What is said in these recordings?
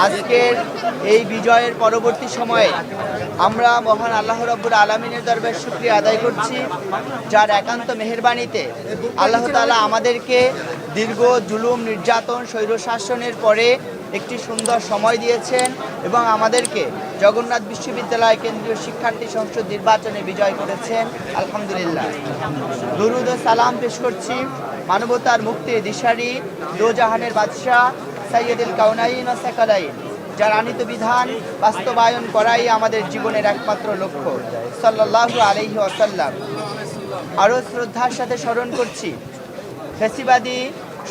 আজকের এই বিজয়ের পরবর্তী সময়ে আমরা মহান আল্লাহ রাব্বুল আলামিনের দরবারে শুকরিয়া আদায় করছি, যার একান্ত মেহেরবানিতে আল্লাহ তাআলা আমাদেরকে দীর্ঘ জুলুম, নির্যাতন, স্বৈরশাসনের পরে একটি সুন্দর সময় দিয়েছেন এবং আমাদেরকে জগন্নাথ বিশ্ববিদ্যালয় কেন্দ্রীয় শিক্ষার্থী সংসদ নির্বাচনে বিজয় করেছেন। আলহামদুলিল্লাহ। দরুদ ও সালাম পেশ করছি মানবতার মুক্তির দিশারি, দোজাহানের বাদশাহ সাইয়্যিদুল কাউনাইন ও সাকালাইন, যার আনিত বিধান বাস্তবায়ন করাই আমাদের জীবনের একমাত্র লক্ষ্য, সাল্লাল্লাহু আলাইহি ওয়াসাল্লাম। আরও শ্রদ্ধার সাথে স্মরণ করছি ফ্যাসিবাদী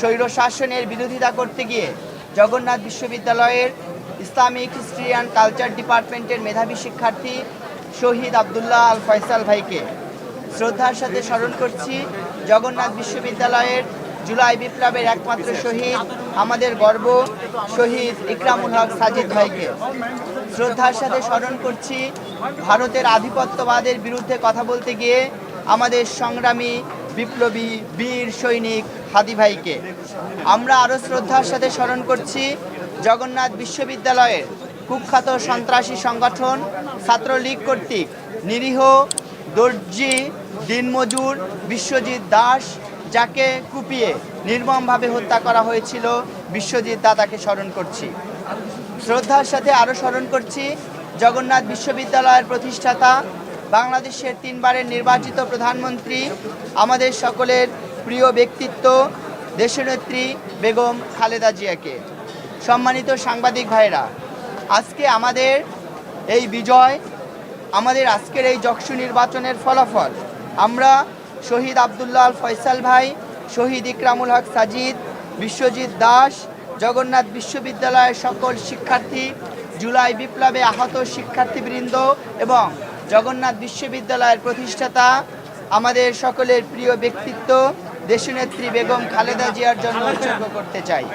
স্বৈরশাসনের বিরোধিতা করতে গিয়ে জগন্নাথ বিশ্ববিদ্যালয়ের ইসলামিক হিস্ট্রি অ্যান্ড কালচার ডিপার্টমেন্টের মেধাবী শিক্ষার্থী শহীদ আবদুল্লাহ আল ফয়সাল ভাইকে। শ্রদ্ধার সাথে স্মরণ করছি জগন্নাথ বিশ্ববিদ্যালয়ের জুলাই বিপ্লবের একমাত্র শহীদ, আমাদের গর্ব, শহীদ ইকরামুল হক সাজিদ ভাইকে। শ্রদ্ধার সাথে স্মরণ করছি ভারতের আধিপত্যবাদের বিরুদ্ধে কথা বলতে গিয়ে আমাদের সংগ্রামী বিপ্লবী বীর সৈনিক হাদি ভাইকে। আমরা আরও শ্রদ্ধার সাথে স্মরণ করছি জগন্নাথ বিশ্ববিদ্যালয়ের কুখ্যাত সন্ত্রাসী সংগঠন ছাত্রলীগ কর্তৃক নিরীহ দর্জি দিনমজুর বিশ্বজিৎ দাস, যাকে কুপিয়ে নির্মমভাবে হত্যা করা হয়েছিল, বিশ্বজিৎ দাদাকে স্মরণ করছি। শ্রদ্ধার সাথে আরও স্মরণ করছি জগন্নাথ বিশ্ববিদ্যালয়ের প্রতিষ্ঠাতা, বাংলাদেশের 3 বারের নির্বাচিত প্রধানমন্ত্রী, আমাদের সকলের প্রিয় ব্যক্তিত্ব দেশনেত্রী বেগম খালেদা জিয়াকে। সম্মানিত সাংবাদিক ভাইরা, আজকে আমাদের এই বিজয়, আমাদের আজকের এই যক্ষু নির্বাচনের ফলাফল আমরা শহীদ আবদুল্লাহ আল ফয়সাল ভাই, শহীদ ইকরামুল হক সাজিদ, বিশ্বজিৎ দাস, জগন্নাথ বিশ্ববিদ্যালয়ের সকল শিক্ষার্থী, জুলাই বিপ্লবে আহত শিক্ষার্থীবৃন্দ এবং জগন্নাথ বিশ্ববিদ্যালয়ের প্রতিষ্ঠাতা, আমাদের সকলের প্রিয় ব্যক্তিত্ব দেশনেত্রী বেগম খালেদা জিয়ার জন্য উৎসর্গ করতে চাই।